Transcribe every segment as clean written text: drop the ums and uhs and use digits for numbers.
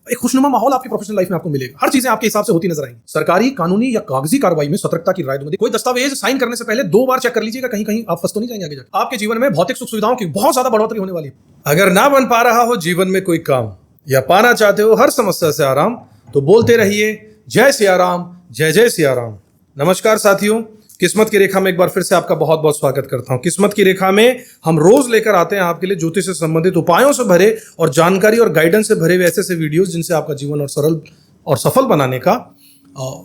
एक खुशनुमा माहौल आपकी प्रोफेशनल लाइफ में आपको मिलेगा। हर चीजें आपके हिसाब से होती नजर आएंगी। सरकारी, कानूनी या कागजी कार्रवाई में सतर्कता की राय दूंगी। कोई दस्तावेज साइन करने से पहले 2 बार चेक कर लीजिएगा, कहीं कहीं आप फंस तो नहीं जाएंगे आगे जाकर। आपके जीवन में भौतिक सुख सुविधाओं की बहुत ज्यादा बढ़ोतरी होने वाली है। अगर ना बन पा रहा हो जीवन में कोई काम या पाना चाहते हो हर समस्या से आराम, तो बोलते रहिए जय सिया राम, जय जय सिया राम। नमस्कार साथियों, किस्मत की रेखा में एक बार फिर से आपका बहुत बहुत स्वागत करता हूं। किस्मत की रेखा में हम रोज लेकर आते हैं आपके लिए ज्योतिष से संबंधित उपायों से भरे और जानकारी और गाइडेंस से भरे हुए ऐसे ऐसे वीडियोस जिनसे आपका जीवन और सरल और सफल बनाने का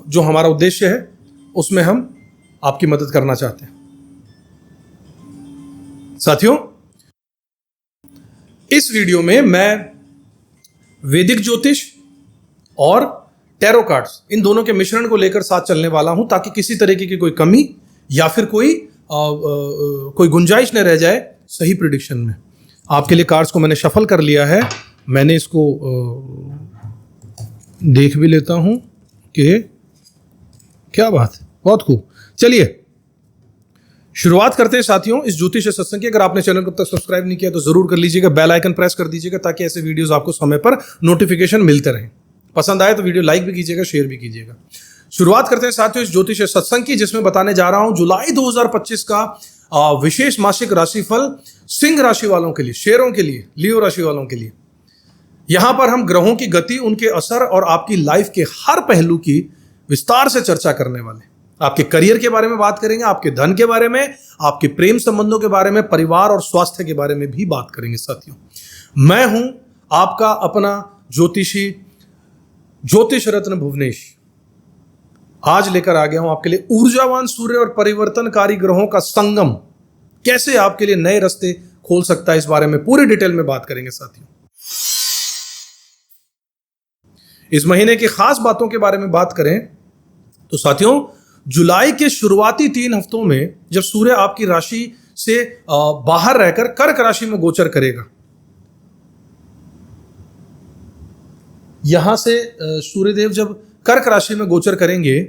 जो हमारा उद्देश्य है उसमें हम आपकी मदद करना चाहते हैं। साथियों, इस वीडियो में मैं वैदिक ज्योतिष और टैरो कार्ड्स इन दोनों के मिश्रण को लेकर साथ चलने वाला हूं, ताकि किसी तरीके की कोई कमी या फिर कोई गुंजाइश न रह जाए सही प्रिडिक्शन में। आपके लिए कार्ड्स को मैंने शफल कर लिया है। मैंने इसको देख भी लेता हूं कि क्या बात है, बहुत खूब। चलिए शुरुआत करते हैं साथियों इस ज्योतिष सत्संग की। अगर आपने चैनल को अब तक सब्सक्राइब नहीं किया तो जरूर कर लीजिएगा, बेल आइकन प्रेस कर दीजिएगा ताकि ऐसे वीडियोस आपको समय पर नोटिफिकेशन मिलते रहें। पसंद आए तो वीडियो लाइक भी कीजिएगा, शेयर भी कीजिएगा। शुरुआत करते हैं साथियों इस ज्योतिष सत्संग की, जिसमें बताने जा रहा हूं जुलाई 2025 का विशेष मासिक राशिफल सिंह राशि वालों के लिए, शेरों के लिए, लियो राशि वालों के लिए। यहां पर हम ग्रहों की गति, उनके असर और आपकी लाइफ के हर पहलू की विस्तार से चर्चा करने वाले। आपके करियर के बारे में बात करेंगे, आपके धन के बारे में, आपके प्रेम संबंधों के बारे में, परिवार और स्वास्थ्य के बारे में भी बात करेंगे साथियों। मैं हूं आपका अपना ज्योतिषी ज्योतिष रत्न भुवनेश। आज लेकर आ गया हूं आपके लिए ऊर्जावान सूर्य और परिवर्तनकारी ग्रहों का संगम कैसे आपके लिए नए रास्ते खोल सकता है, इस बारे में पूरी डिटेल में बात करेंगे साथियों। इस महीने की खास बातों के बारे में बात करें तो साथियों, जुलाई के शुरुआती 3 हफ्तों में जब सूर्य आपकी राशि से बाहर रहकर कर्क राशि में गोचर करेगा, यहां से सूर्यदेव जब कर्क राशि में गोचर करेंगे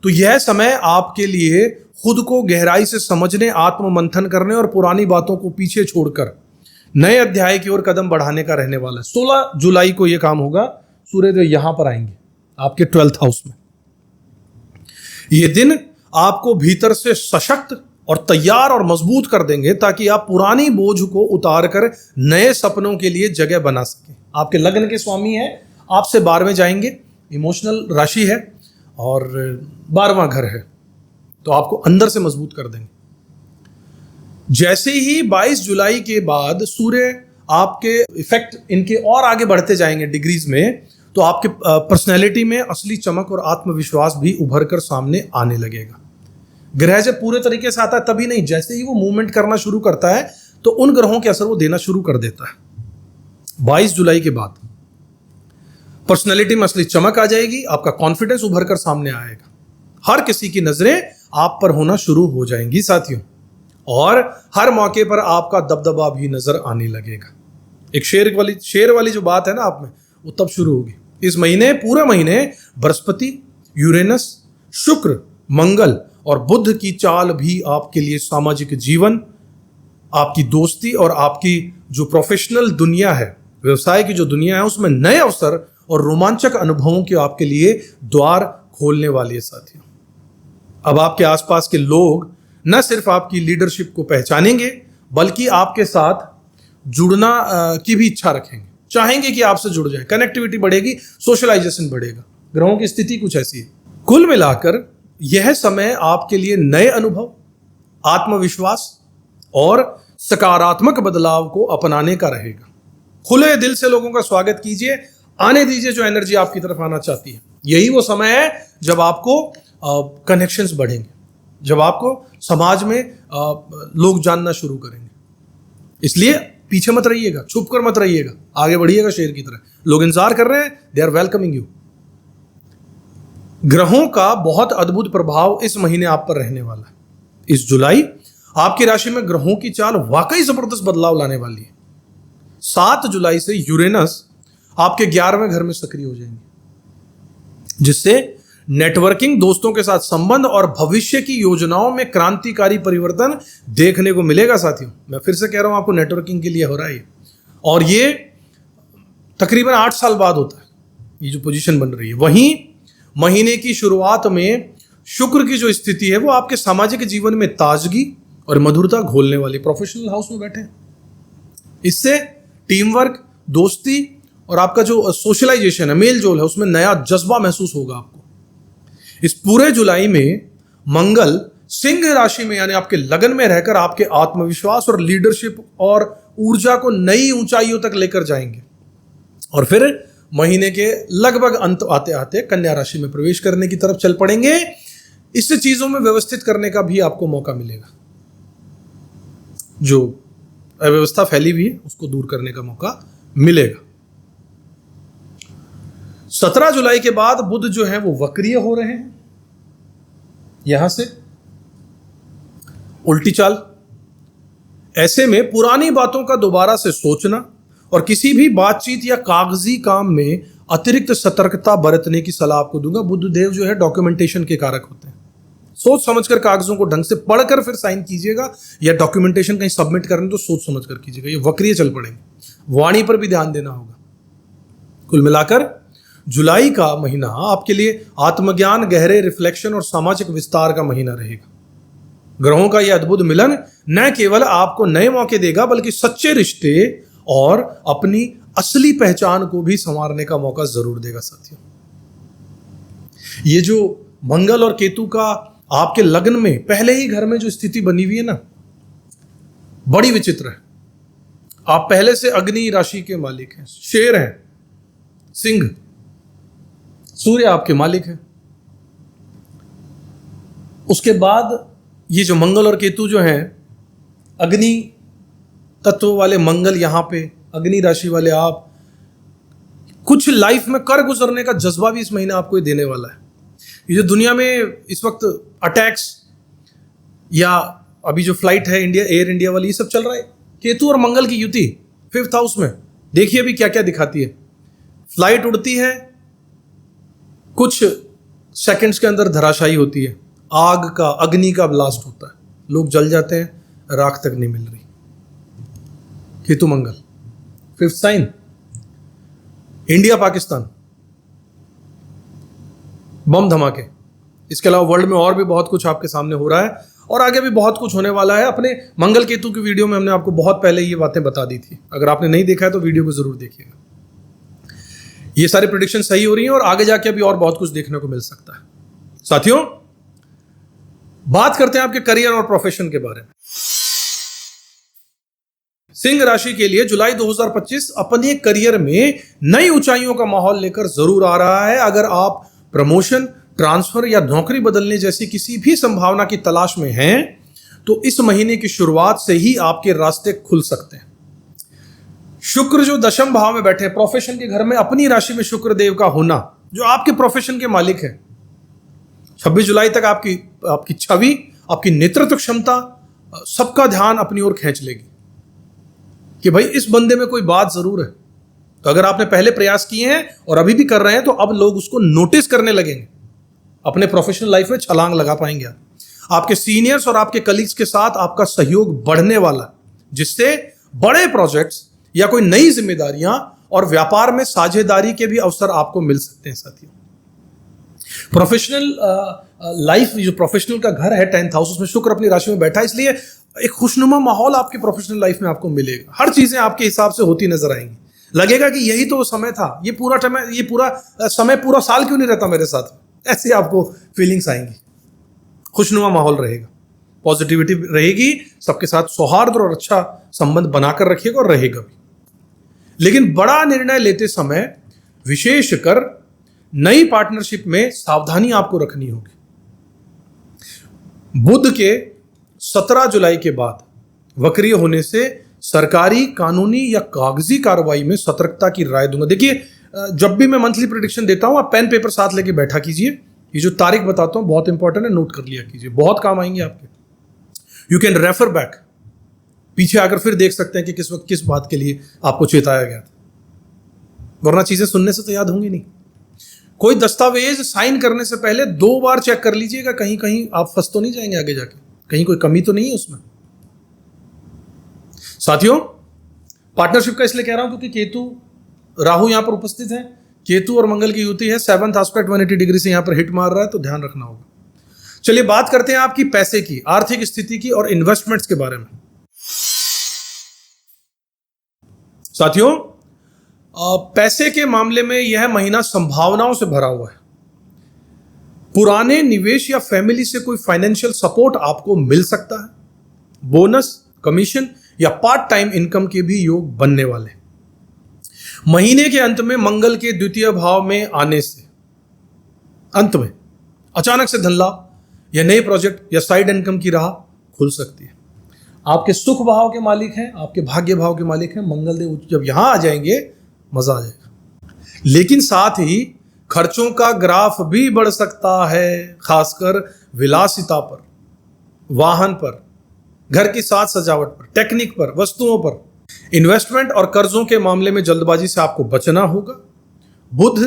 तो यह समय आपके लिए खुद को गहराई से समझने, आत्म मंथन करने और पुरानी बातों को पीछे छोड़कर नए अध्याय की ओर कदम बढ़ाने का रहने वाला है। 16 जुलाई को यह काम होगा। सूर्यदेव यहां पर आएंगे आपके 12th हाउस में। यह दिन आपको भीतर से सशक्त और तैयार और मजबूत कर देंगे ताकि आप पुरानी बोझ को उतार कर नए सपनों के लिए जगह बना सकें। आपके लग्न के स्वामी है, आपसे 12वें जाएंगे, इमोशनल राशि है और 12वां घर है, तो आपको अंदर से मजबूत कर देंगे। जैसे ही 22 जुलाई के बाद सूर्य आपके इफेक्ट इनके और आगे बढ़ते जाएंगे डिग्रीज में, तो आपके पर्सनैलिटी में असली चमक और आत्मविश्वास भी उभर कर सामने आने लगेगा। ग्रह जब पूरे तरीके से आता है तभी नहीं, जैसे ही वो मूवमेंट करना शुरू करता है तो उन ग्रहों के असर वो देना शुरू कर देता है। 22 जुलाई के बाद पर्सनैलिटी में असली चमक आ जाएगी, आपका कॉन्फिडेंस उभर कर सामने आएगा, हर किसी की नजरें आप पर होना शुरू हो जाएंगी साथियों, और हर मौके पर आपका दबदबा भी नजर आने लगेगा। एक शेर वाली जो बात है ना आप में, वो तब शुरू होगी। इस महीने, पूरे महीने बृहस्पति, यूरेनस, शुक्र, मंगल और बुध की चाल भी आपके लिए सामाजिक जीवन, आपकी दोस्ती और आपकी जो प्रोफेशनल दुनिया है, व्यवसाय की जो दुनिया है, उसमें नए अवसर और रोमांचक अनुभवों के आपके लिए द्वार खोलने वाली है साथियों। अब आपके आसपास के लोग न सिर्फ आपकी लीडरशिप को पहचानेंगे बल्कि आपके साथ जुड़ना की भी इच्छा रखेंगे, चाहेंगे कि आपसे जुड़ जाए। कनेक्टिविटी बढ़ेगी, सोशलाइजेशन बढ़ेगा। ग्रहों की स्थिति कुछ ऐसी है। कुल मिलाकर यह समय आपके लिए नए अनुभव, आत्मविश्वास और सकारात्मक बदलाव को अपनाने का रहेगा। खुले दिल से लोगों का स्वागत कीजिए, आने दीजिए जो एनर्जी आपकी तरफ आना चाहती है। यही वो समय है जब आपको कनेक्शंस बढ़ेंगे, जब आपको समाज में लोग जानना शुरू करेंगे। इसलिए पीछे मत रहिएगा, छुप कर मत रहिएगा, आगे बढ़िएगा शेर की तरह। लोग इंतजार कर रहे हैं, दे आर वेलकमिंग यू। ग्रहों का बहुत अद्भुत प्रभाव इस महीने आप पर रहने वाला है। इस जुलाई आपकी राशि में ग्रहों की चाल वाकई जबरदस्त बदलाव लाने वाली है। 7 जुलाई से यूरेनस आपके 11वें घर में सक्रिय हो जाएंगे, जिससे नेटवर्किंग, दोस्तों के साथ संबंध और भविष्य की योजनाओं में क्रांतिकारी परिवर्तन देखने को मिलेगा साथियों। मैं फिर से कह रहा हूं, आपको नेटवर्किंग के लिए हो रहा है और ये तकरीबन 8 साल बाद होता है। ये जो पोजीशन बन रही है। वहीं महीने की शुरुआत में शुक्र की जो स्थिति है वो आपके सामाजिक जीवन में ताजगी और मधुरता घोलने वाली, प्रोफेशनल हाउस में बैठे हैं। इससे टीम वर्क, दोस्ती और आपका जो सोशलाइजेशन है, मेल जोल है, उसमें नया जज्बा महसूस होगा आपको। इस पूरे जुलाई में मंगल सिंह राशि में यानी आपके लगन में रहकर आपके आत्मविश्वास और लीडरशिप और ऊर्जा को नई ऊंचाइयों तक लेकर जाएंगे और फिर महीने के लगभग अंत आते आते कन्या राशि में प्रवेश करने की तरफ चल पड़ेंगे। इससे चीजों में व्यवस्थित करने का भी आपको मौका मिलेगा। जो अव्यवस्था फैली हुई है उसको दूर करने का मौका मिलेगा। 17 जुलाई के बाद बुध जो है वो वक्रीय हो रहे हैं, यहां से उल्टी चाल। ऐसे में पुरानी बातों का दोबारा से सोचना और किसी भी बातचीत या कागजी काम में अतिरिक्त सतर्कता बरतने की सलाह आपको दूंगा। बुध देव जो है डॉक्यूमेंटेशन के कारक होते हैं। सोच समझकर कागजों को ढंग से पढ़कर फिर साइन कीजिएगा, या डॉक्यूमेंटेशन कहीं सबमिट करने तो सोच समझकर कीजिएगा। ये वक्रीय चल पड़ेंगे, वाणी पर भी ध्यान देना होगा। कुल मिलाकर जुलाई का महीना आपके लिए आत्मज्ञान, गहरे रिफ्लेक्शन और सामाजिक विस्तार का महीना रहेगा। ग्रहों का यह अद्भुत मिलन न केवल आपको नए मौके देगा बल्कि सच्चे रिश्ते और अपनी असली पहचान को भी संवारने का मौका जरूर देगा। साथियों, ये जो मंगल और केतु का आपके लग्न में पहले ही घर में जो स्थिति बनी हुई है ना, बड़ी विचित्र है। आप पहले से अग्नि राशि के मालिक हैं, शेर हैं, सिंह, सूर्य आपके मालिक है। उसके बाद ये जो मंगल और केतु जो हैं, अग्नि तत्व वाले मंगल यहां पे, अग्नि राशि वाले आप, कुछ लाइफ में कर गुजरने का जज्बा भी इस महीने आपको ये देने वाला है। ये जो दुनिया में इस वक्त अटैक्स या अभी जो फ्लाइट है इंडिया, एयर इंडिया वाली, ये सब चल रहा है केतु और मंगल की युति 5th हाउस में। देखिए अभी क्या क्या दिखाती है। फ्लाइट उड़ती है, कुछ सेकंड्स के अंदर धराशायी होती है, आग का, अग्नि का ब्लास्ट होता है, लोग जल जाते हैं, राख तक नहीं मिल रही। केतु मंगल 5th साइन। इंडिया पाकिस्तान, बम धमाके। इसके अलावा वर्ल्ड में और भी बहुत कुछ आपके सामने हो रहा है और आगे भी बहुत कुछ होने वाला है। अपने मंगल केतु की वीडियो में हमने आपको बहुत पहले ये बातें बता दी थी। अगर आपने नहीं देखा है तो वीडियो को जरूर देखिएगा। ये सारी प्रेडिक्शन सही हो रही हैं और आगे जाके अभी और बहुत कुछ देखने को मिल सकता है। साथियों, बात करते हैं आपके करियर और प्रोफेशन के बारे में। सिंह राशि के लिए जुलाई 2025 अपने करियर में नई ऊंचाइयों का माहौल लेकर जरूर आ रहा है। अगर आप प्रमोशन, ट्रांसफर या नौकरी बदलने जैसी किसी भी संभावना की तलाश में हैं तो इस महीने की शुरुआत से ही आपके रास्ते खुल सकते हैं। शुक्र जो दशम भाव में बैठे, प्रोफेशन के घर में अपनी राशि में शुक्र देव का होना, जो आपके प्रोफेशन के मालिक है, 26 जुलाई तक आपकी छवि, आपकी नेतृत्व क्षमता, सबका ध्यान अपनी ओर खींच लेगी कि भाई इस बंदे में कोई बात जरूर है। तो अगर आपने पहले प्रयास किए हैं और अभी भी कर रहे हैं तो अब लोग उसको नोटिस करने लगेंगे, अपने प्रोफेशनल लाइफ में छलांग लगा पाएंगे। आपके सीनियर्स और आपके कलीग्स के साथ आपका सहयोग बढ़ने वाला, जिससे बड़े प्रोजेक्ट्स या कोई नई जिम्मेदारियां और व्यापार में साझेदारी के भी अवसर आपको मिल सकते हैं। साथियों, प्रोफेशनल लाइफ, जो प्रोफेशनल का घर है 10th हाउस, उसमें शुक्र अपनी राशि में बैठा है, इसलिए एक खुशनुमा माहौल आपकी प्रोफेशनल लाइफ में आपको मिलेगा। हर चीजें आपके हिसाब से होती नजर आएंगी। लगेगा कि यही तो समय था, ये पूरा समय पूरा साल क्यों नहीं रहता मेरे साथ, ऐसी आपको फीलिंग्स आएंगी। खुशनुमा माहौल रहेगा, पॉजिटिविटी रहेगी, सबके साथ सौहार्द और अच्छा संबंध बनाकर रखिएगा और रहेगा भी। लेकिन बड़ा निर्णय लेते समय विशेषकर नई पार्टनरशिप में सावधानी आपको रखनी होगी। बुध के 17 जुलाई के बाद वक्रीय होने से सरकारी, कानूनी या कागजी कार्रवाई में सतर्कता की राय दूंगा। देखिए, जब भी मैं मंथली प्रेडिक्शन देता हूं आप पेन पेपर साथ लेके बैठा कीजिए। ये जो तारीख बताता हूं बहुत इंपॉर्टेंट है, नोट कर लिया कीजिए, बहुत काम आएंगे आपके। यू कैन रेफर बैक, पीछे आकर फिर देख सकते हैं कि किस वक्त किस बात के लिए आपको चेताया गया था, वरना चीजें सुनने से तो याद होंगी नहीं। कोई दस्तावेज साइन करने से पहले 2 बार चेक कर लीजिएगा, कहीं कहीं आप फंस तो नहीं जाएंगे आगे जाके, कहीं कोई कमी तो नहीं है उसमें। साथियों, पार्टनरशिप का इसलिए कह रहा हूं क्योंकि केतु, राहु यहां पर उपस्थित है। केतु और मंगल की युति है, 7th एस्पेक्ट 180 डिग्री से यहां पर हिट मार रहा है, तो ध्यान रखना होगा। चलिए बात करते हैं आपकी पैसे की, आर्थिक स्थिति की और इन्वेस्टमेंट्स के बारे में। साथियों, पैसे के मामले में यह महीना संभावनाओं से भरा हुआ है। पुराने निवेश या फैमिली से कोई फाइनेंशियल सपोर्ट आपको मिल सकता है। बोनस, कमीशन या पार्ट टाइम इनकम के भी योग बनने वाले। महीने के अंत में मंगल के द्वितीय भाव में आने से अंत में अचानक से धन लाभ या नए प्रोजेक्ट या साइड इनकम की राह खुल सकती है। आपके सुख भाव के मालिक हैं, आपके भाग्य भाव के मालिक हैं मंगल देव। जब यहां आ जाएंगे मजा आ जाएगा। लेकिन साथ ही खर्चों का ग्राफ भी बढ़ सकता है, खासकर विलासिता पर, वाहन पर, घर की साज सजावट पर, टेक्निक पर, वस्तुओं पर। इन्वेस्टमेंट और कर्जों के मामले में जल्दबाजी से आपको बचना होगा। बुध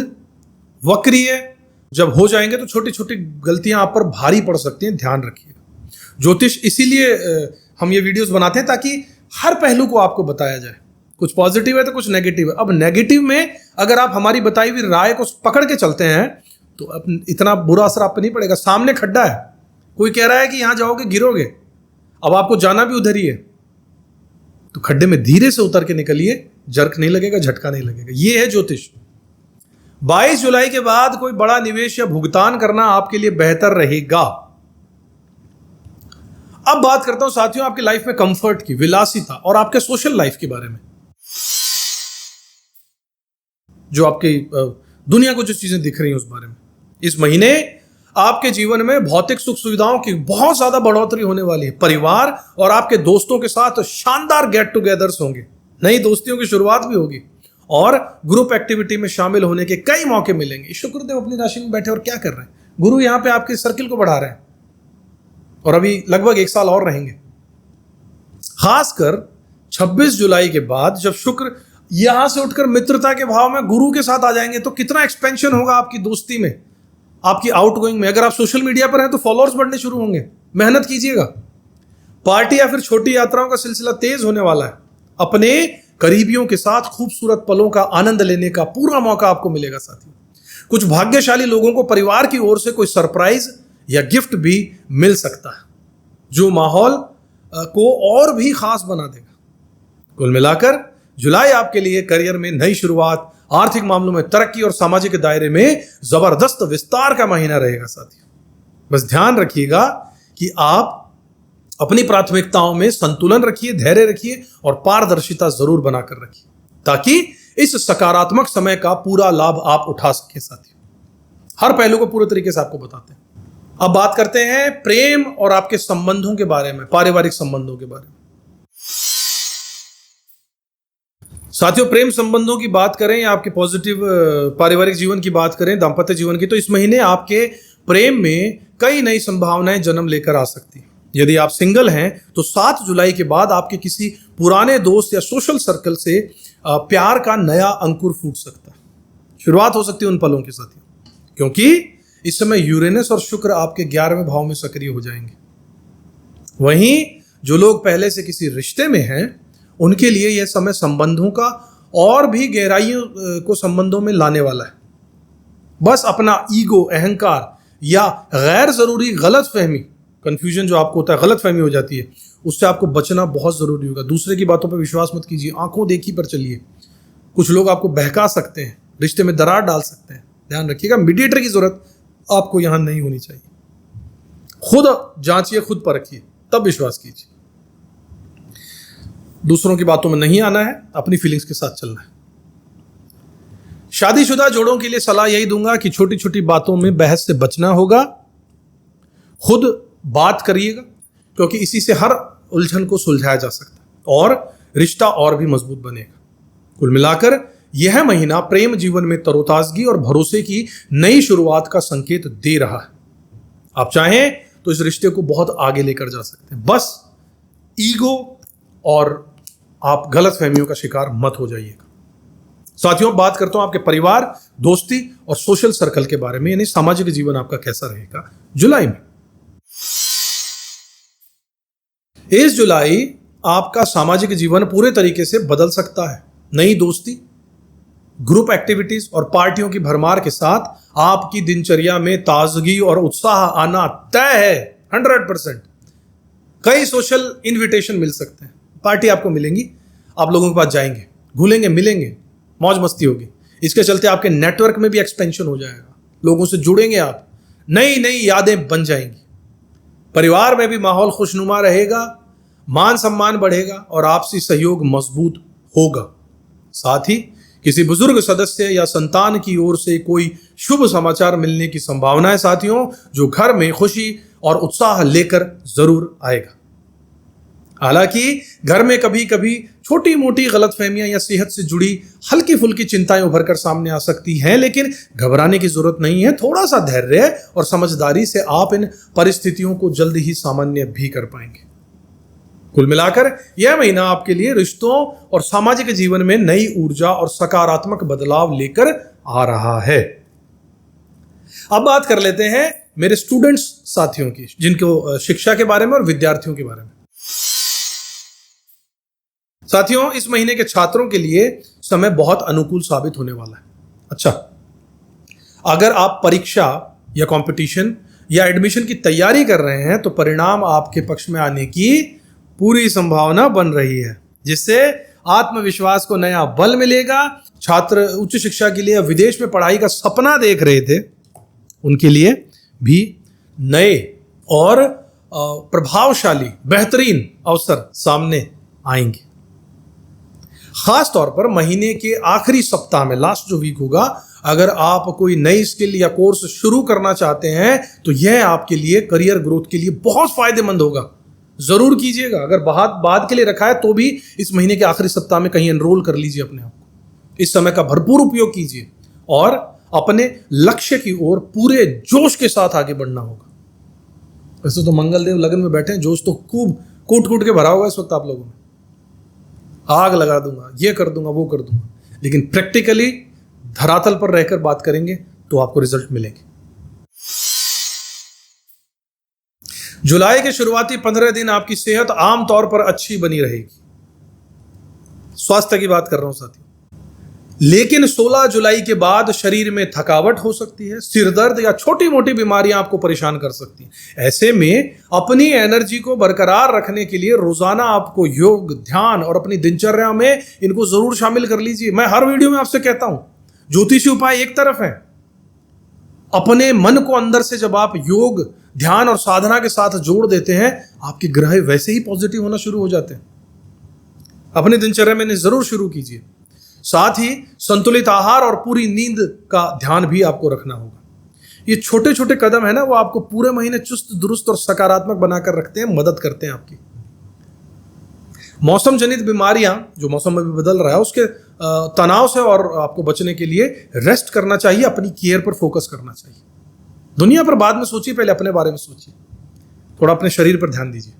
वक्रीय जब हो जाएंगे तो छोटी छोटी गलतियां आप पर भारी पड़ सकती हैं, ध्यान रखिएगा। ज्योतिष इसीलिए हम ये वीडियोस बनाते हैं ताकि हर पहलू को आपको बताया जाए। कुछ पॉजिटिव है तो कुछ नेगेटिव है। अब नेगेटिव में अगर आप हमारी बताई हुई राय को पकड़ के चलते हैं तो इतना बुरा असर आप पर नहीं पड़ेगा। सामने खड्डा है, कोई कह रहा है कि यहां जाओगे गिरोगे, अब आपको जाना भी उधर ही है, तो खड्डे में धीरे से उतर के निकलिए, जर्क नहीं लगेगा, झटका नहीं लगेगा। ये है ज्योतिष। 22 जुलाई के बाद कोई बड़ा निवेश या भुगतान करना आपके लिए बेहतर रहेगा। अब बात करता हूं साथियों आपकी लाइफ में कंफर्ट की, विलासिता और आपके सोशल लाइफ के बारे में। जो आपकी दुनिया को जो चीजें दिख रही हैं उस बारे में। इस महीने आपके जीवन में भौतिक सुख सुविधाओं की बहुत ज्यादा बढ़ोतरी होने वाली है। परिवार और आपके दोस्तों के साथ शानदार गेट टुगेदर्स होंगे, नई दोस्तियों की शुरुआत भी होगी और ग्रुप एक्टिविटी में शामिल होने के कई मौके मिलेंगे। शुक्रदेव अपनी राशि में बैठे और क्या कर रहे हैं? गुरु यहां पे आपके सर्किल को बढ़ा रहे हैं और अभी लगभग 1 साल और रहेंगे। खासकर 26 जुलाई के बाद जब शुक्र यहां से उठकर मित्रता के भाव में गुरु के साथ आ जाएंगे तो कितना एक्सपेंशन होगा आपकी दोस्ती में, आपकी आउटगोइंग में। अगर आप सोशल मीडिया पर हैं तो फॉलोअर्स बढ़ने शुरू होंगे, मेहनत कीजिएगा। पार्टी या फिर छोटी यात्राओं का सिलसिला तेज होने वाला है। अपने करीबियों के साथ खूबसूरत पलों का आनंद लेने का पूरा मौका आपको मिलेगा साथियों। कुछ भाग्यशाली लोगों को परिवार की ओर से कोई सरप्राइज या गिफ्ट भी मिल सकता है जो माहौल को और भी खास बना देगा। कुल मिलाकर जुलाई आपके लिए करियर में नई शुरुआत, आर्थिक मामलों में तरक्की और सामाजिक दायरे में जबरदस्त विस्तार का महीना रहेगा साथियों। बस ध्यान रखिएगा कि आप अपनी प्राथमिकताओं में संतुलन रखिए, धैर्य रखिए और पारदर्शिता जरूर बनाकर रखिए ताकि इस सकारात्मक समय का पूरा लाभ आप उठा सकें साथियों। हर पहलू को पूरे तरीके से आपको बताते हैं। अब बात करते हैं प्रेम और आपके संबंधों के बारे में, पारिवारिक संबंधों के बारे में। साथियों, प्रेम संबंधों की बात करें या आपके पॉजिटिव पारिवारिक जीवन की बात करें, दाम्पत्य जीवन की, तो इस महीने आपके प्रेम में कई नई संभावनाएं जन्म लेकर आ सकती हैं। यदि आप सिंगल हैं तो 7 जुलाई के बाद आपके किसी पुराने दोस्त या सोशल सर्कल से प्यार का नया अंकुर फूट सकता है। शुरुआत हो सकती है उन पलों के साथियों, क्योंकि इस समय यूरेनस और शुक्र आपके 11वें भाव में सक्रिय हो जाएंगे। वहीं जो लोग पहले से किसी रिश्ते में हैं उनके लिए यह समय संबंधों का और भी गहराइयों को संबंधों में लाने वाला है। बस अपना ईगो, अहंकार या गैर जरूरी गलत फहमी, कंफ्यूजन जो आपको होता है, गलत फहमी हो जाती है, उससे आपको बचना बहुत जरूरी होगा। दूसरे की बातों पर विश्वास मत कीजिए, आंखों देखी पर चलिए। कुछ लोग आपको बहका सकते हैं, रिश्ते में दरार डाल सकते हैं, ध्यान रखिएगा। मीडिएटर की जरूरत आपको यहां नहीं होनी चाहिए। खुद जांचिए, खुद परखिए, तब विश्वास कीजिए। दूसरों की बातों में नहीं आना है, अपनी फीलिंग्स के साथ चलना है। शादीशुदा जोड़ों के लिए सलाह यही दूंगा कि छोटी छोटी बातों में बहस से बचना होगा। खुद बात करिएगा क्योंकि इसी से हर उलझन को सुलझाया जा सकता है और रिश्ता और भी मजबूत बनेगा। कुल मिलाकर यह महीना प्रेम जीवन में तरोताजगी और भरोसे की नई शुरुआत का संकेत दे रहा है। आप चाहें तो इस रिश्ते को बहुत आगे लेकर जा सकते हैं। बस ईगो और आप गलत फहमियों का शिकार मत हो जाइएगा। साथियों, बात करता हूं आपके परिवार, दोस्ती और सोशल सर्कल के बारे में, यानी सामाजिक जीवन आपका कैसा रहेगा जुलाई में। इस जुलाई आपका सामाजिक जीवन पूरे तरीके से बदल सकता है। नई दोस्ती, ग्रुप एक्टिविटीज और पार्टियों की भरमार के साथ आपकी दिनचर्या में ताजगी और उत्साह आना तय है 100%। कई सोशल इनविटेशन मिल सकते हैं, पार्टी आपको मिलेंगी, आप लोगों के पास जाएंगे, घुलेंगे, मिलेंगे, मौज मस्ती होगी। इसके चलते आपके नेटवर्क में भी एक्सपेंशन हो जाएगा, लोगों से जुड़ेंगे आप, नई नई यादें बन जाएंगी। परिवार में भी माहौल खुशनुमा रहेगा, मान सम्मान बढ़ेगा और आपसी सहयोग मजबूत होगा। साथ ही किसी बुजुर्ग सदस्य या संतान की ओर से कोई शुभ समाचार मिलने की संभावना है साथियों, जो घर में खुशी और उत्साह लेकर जरूर आएगा। हालांकि घर में कभी कभी छोटी मोटी गलतफहमियां या सेहत से जुड़ी हल्की फुल्की चिंताएं उभर कर सामने आ सकती हैं, लेकिन घबराने की जरूरत नहीं है। थोड़ा सा धैर्य और समझदारी से आप इन परिस्थितियों को जल्द ही सामान्य भी कर पाएंगे। कुल मिलाकर यह महीना आपके लिए रिश्तों और सामाजिक जीवन में नई ऊर्जा और सकारात्मक बदलाव लेकर आ रहा है। अब बात कर लेते हैं मेरे स्टूडेंट्स साथियों की, जिनको शिक्षा के बारे में और विद्यार्थियों के बारे में। साथियों, इस महीने के छात्रों के लिए समय बहुत अनुकूल साबित होने वाला है। अच्छा, अगर आप परीक्षा या कंपटीशन या एडमिशन की तैयारी कर रहे हैं तो परिणाम आपके पक्ष में आने की पूरी संभावना बन रही है, जिससे आत्मविश्वास को नया बल मिलेगा। छात्र उच्च शिक्षा के लिए विदेश में पढ़ाई का सपना देख रहे थे, उनके लिए भी नए और प्रभावशाली बेहतरीन अवसर सामने आएंगे। खास तौर पर महीने के आखिरी सप्ताह में, लास्ट जो वीक होगा, अगर आप कोई नई स्किल या कोर्स शुरू करना चाहते हैं तो यह आपके लिए करियर ग्रोथ के लिए बहुत फायदेमंद होगा। जरूर कीजिएगा। अगर बाद के लिए रखा है तो भी इस महीने के आखिरी सप्ताह में कहीं एनरोल कर लीजिए अपने आप को। इस समय का भरपूर उपयोग कीजिए और अपने लक्ष्य की ओर पूरे जोश के साथ आगे बढ़ना होगा। वैसे तो मंगलदेव लगन में बैठे हैं, जोश तो खूब कूट कूट के भरा होगा इस वक्त आप लोगों में, आग लगा दूंगा, ये कर दूंगा, वो कर दूंगा, लेकिन प्रैक्टिकली धरातल पर रहकर बात करेंगे तो आपको रिजल्ट मिलेंगे। जुलाई के शुरुआती 15 दिन आपकी सेहत आमतौर पर अच्छी बनी रहेगी, स्वास्थ्य की बात कर रहा हूं साथियों। लेकिन 16 जुलाई के बाद शरीर में थकावट हो सकती है, सिर दर्द या छोटी मोटी बीमारियां आपको परेशान कर सकती हैं। ऐसे में अपनी एनर्जी को बरकरार रखने के लिए रोजाना आपको योग, ध्यान और अपनी दिनचर्या में इनको जरूर शामिल कर लीजिए। मैं हर वीडियो में आपसे कहता हूं, ज्योतिषी उपाय एक तरफ है, अपने मन को अंदर से जब आप योग, ध्यान और साधना के साथ जोड़ देते हैं, आपके ग्रह वैसे ही पॉजिटिव होना शुरू हो जाते हैं। अपनी दिनचर्या में इन्हें जरूर शुरू कीजिए। साथ ही संतुलित आहार और पूरी नींद का ध्यान भी आपको रखना होगा। ये छोटे छोटे कदम है ना, वो आपको पूरे महीने चुस्त दुरुस्त और सकारात्मक बनाकर रखते हैं, मदद करते हैं आपकी। मौसम जनित बीमारियां जो मौसम में भी बदल रहा है, उसके तनाव से और आपको बचने के लिए रेस्ट करना चाहिए, अपनी केयर पर फोकस करना चाहिए। दुनिया पर बाद में सोचिए, पहले अपने बारे में सोचिए, थोड़ा अपने शरीर पर ध्यान दीजिए।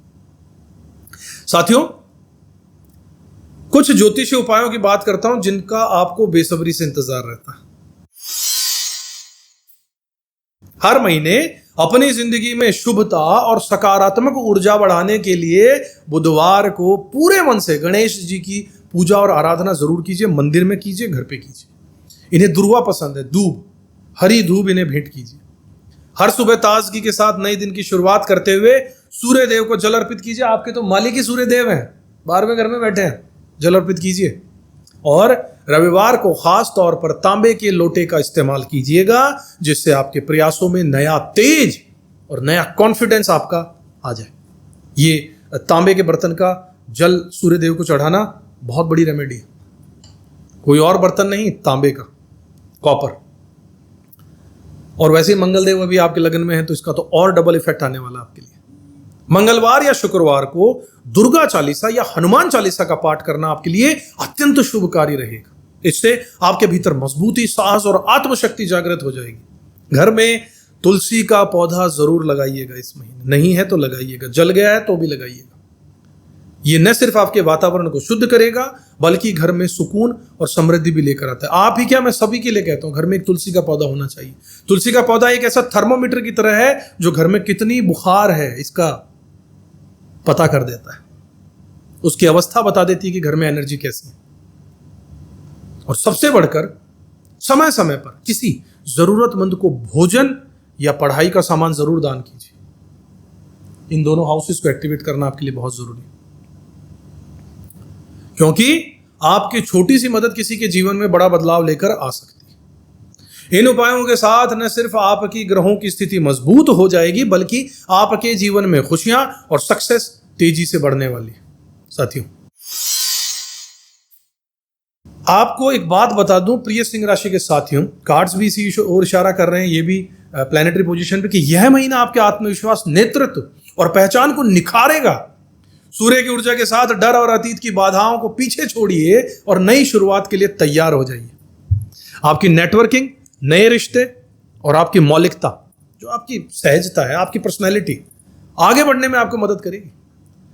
साथियों, कुछ ज्योतिषीय उपायों की बात करता हूं जिनका आपको बेसब्री से इंतजार रहता है। हर महीने अपनी जिंदगी में शुभता और सकारात्मक ऊर्जा बढ़ाने के लिए बुधवार को पूरे मन से गणेश जी की पूजा और आराधना जरूर कीजिए। मंदिर में कीजिए, घर पे कीजिए। इन्हें दुर्वा पसंद है, दूब, हरी धूप इन्हें भेंट कीजिए। हर सुबह ताजगी के साथ नए दिन की शुरुआत करते हुए सूर्य देव को जल अर्पित कीजिए। आपके तो मालिक ही सूर्य देव हैं, 12वें घर में बैठे हैं, जल अर्पित कीजिए। और रविवार को खास तौर पर तांबे के लोटे का इस्तेमाल कीजिएगा, जिससे आपके प्रयासों में नया तेज और नया कॉन्फिडेंस आपका आ जाए। ये तांबे के बर्तन का जल सूर्य देव को चढ़ाना बहुत बड़ी रेमेडी है। कोई और बर्तन नहीं, तांबे का, कॉपर। और वैसे ही मंगलदेव अभी आपके लगन में है तो इसका तो और डबल इफेक्ट आने वाला आपके लिए। मंगलवार या शुक्रवार को दुर्गा चालीसा या हनुमान चालीसा का पाठ करना आपके लिए अत्यंत शुभकारी रहेगा। इससे आपके भीतर मजबूती, साहस और आत्मशक्ति जागृत हो जाएगी। घर में तुलसी का पौधा जरूर लगाइएगा इस महीने, नहीं है तो लगाइएगा, जल गया है तो भी लगाइएगा। ये न सिर्फ आपके वातावरण को शुद्ध करेगा बल्कि घर में सुकून और समृद्धि भी लेकर आता है। आप ही क्या, मैं सभी के लिए कहता हूं, घर में एक तुलसी का पौधा होना चाहिए। तुलसी का पौधा एक ऐसा थर्मोमीटर की तरह है जो घर में कितनी बुखार है इसका पता कर देता है, उसकी अवस्था बता देती है कि घर में एनर्जी कैसी है। और सबसे बढ़कर समय समय पर किसी जरूरतमंद को भोजन या पढ़ाई का सामान जरूर दान कीजिए। इन दोनों हाउसेस को एक्टिवेट करना आपके लिए बहुत जरूरी है, क्योंकि आपकी छोटी सी मदद किसी के जीवन में बड़ा बदलाव लेकर आ सकती है। इन उपायों के साथ न सिर्फ आपकी ग्रहों की स्थिति मजबूत हो जाएगी, बल्कि आपके जीवन में खुशियां और सक्सेस तेजी से बढ़ने वाली है। साथियों, आपको एक बात बता दूं प्रिय सिंह राशि के साथियों, कार्ड्स भी इसी ओर इशारा कर रहे हैं, ये भी प्लैनेटरी पोजीशन पे, कि यह महीना आपके आत्मविश्वास, नेतृत्व और पहचान को निखारेगा। सूर्य की ऊर्जा के साथ डर और अतीत की बाधाओं को पीछे छोड़िए और नई शुरुआत के लिए तैयार हो जाइए। आपकी नेटवर्किंग, नए रिश्ते और आपकी मौलिकता, जो आपकी सहजता है, आपकी पर्सनैलिटी आगे बढ़ने में आपको मदद करेगी।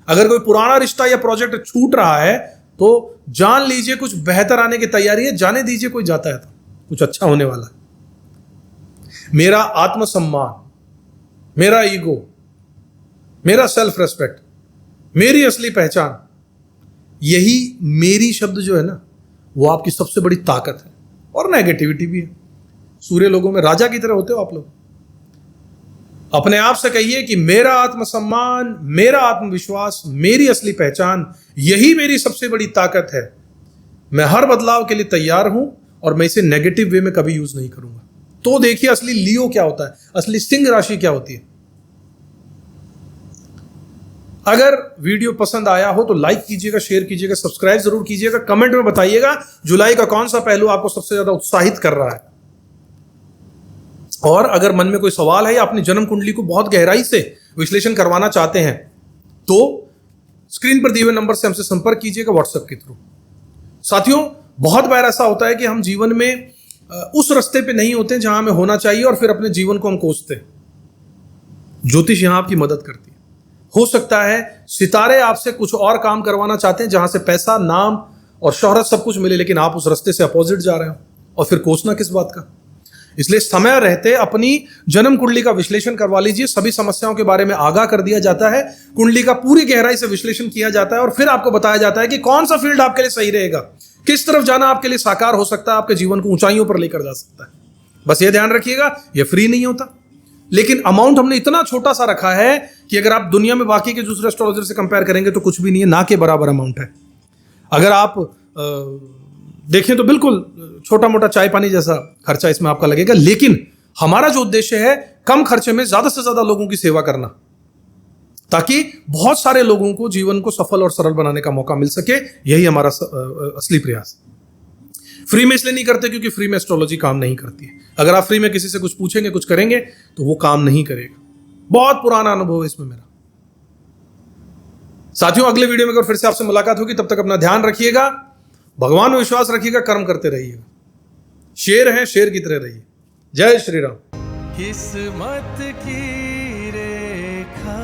अगर कोई पुराना रिश्ता या प्रोजेक्ट छूट रहा है तो जान लीजिए कुछ बेहतर आने की तैयारी है। जाने दीजिए, कोई जाता है तो कुछ अच्छा होने वाला है। मेरा आत्मसम्मान, मेरा ईगो, मेरा सेल्फ रेस्पेक्ट, मेरी असली पहचान, यही मेरी शब्द जो है ना, वो आपकी सबसे बड़ी ताकत है और नेगेटिविटी भी है। सूर्य लोगों में राजा की तरह होते हो आप लोग। अपने आप से कहिए कि मेरा आत्मसम्मान, मेरा आत्मविश्वास, मेरी असली पहचान, यही मेरी सबसे बड़ी ताकत है। मैं हर बदलाव के लिए तैयार हूं और मैं इसे नेगेटिव वे में कभी यूज नहीं करूंगा। तो देखिए असली लियो क्या होता है, असली सिंह राशि क्या होती है। अगर वीडियो पसंद आया हो तो लाइक कीजिएगा, शेयर कीजिएगा, सब्सक्राइब जरूर कीजिएगा, कमेंट में बताइएगा जुलाई का कौन सा पहलू आपको सबसे ज्यादा उत्साहित कर रहा है। और अगर मन में कोई सवाल है या अपनी जन्म कुंडली को बहुत गहराई से विश्लेषण करवाना चाहते हैं तो स्क्रीन पर दिए हुए नंबर से हमसे संपर्क कीजिएगा व्हाट्सएप के थ्रू। साथियों, बहुत बार ऐसा होता है कि हम जीवन में उस रास्ते पे नहीं होते जहां हमें होना चाहिए और फिर अपने जीवन को हम कोसते हैं। ज्योतिष यहां आपकी मदद करती है। हो सकता है सितारे आपसे कुछ और काम करवाना चाहते हैं जहां से पैसा, नाम और शोहरत सब कुछ मिले, लेकिन आप उस रास्ते से अपोजिट जा रहे हो और फिर कोसना किस बात का। इसलिए समय रहते अपनी जन्म कुंडली का विश्लेषण करवा लीजिए। सभी समस्याओं के बारे में आगाह कर दिया जाता है, कुंडली का पूरी गहराई से विश्लेषण किया जाता है और फिर आपको बताया जाता है कि कौन सा फील्ड आपके लिए सही रहेगा, किस तरफ जाना आपके लिए साकार हो सकता है, आपके जीवन को ऊंचाइयों पर लेकर जा सकता है। बस ये ध्यान रखिएगा, ये फ्री नहीं होता, लेकिन अमाउंट हमने इतना छोटा सा रखा है कि अगर आप दुनिया में बाकी के दूसरे एस्ट्रोलॉजर से कंपेयर करेंगे तो कुछ भी नहीं है, ना के बराबर अमाउंट है। अगर आप देखें तो बिल्कुल छोटा मोटा चाय पानी जैसा खर्चा इसमें आपका लगेगा, लेकिन हमारा जो उद्देश्य है कम खर्चे में ज्यादा से ज्यादा लोगों की सेवा करना, ताकि बहुत सारे लोगों को जीवन को सफल और सरल बनाने का मौका मिल सके। यही हमारा असली प्रयास। फ्री में इसलिए नहीं करते क्योंकि फ्री में एस्ट्रोलॉजी काम नहीं करती है। अगर आप फ्री में किसी से कुछ पूछेंगे, कुछ करेंगे तो वो काम नहीं करेगा। बहुत पुराना अनुभव है इसमें मेरा। साथियों, अगले वीडियो में अगर फिर से आपसे मुलाकात होगी, तब तक अपना ध्यान रखिएगा, भगवान में विश्वास रखिएगा, कर्म करते रहिएगा। शेर हैं, शेर की तरह रहिए। जय श्री राम। किस्मत की रेखा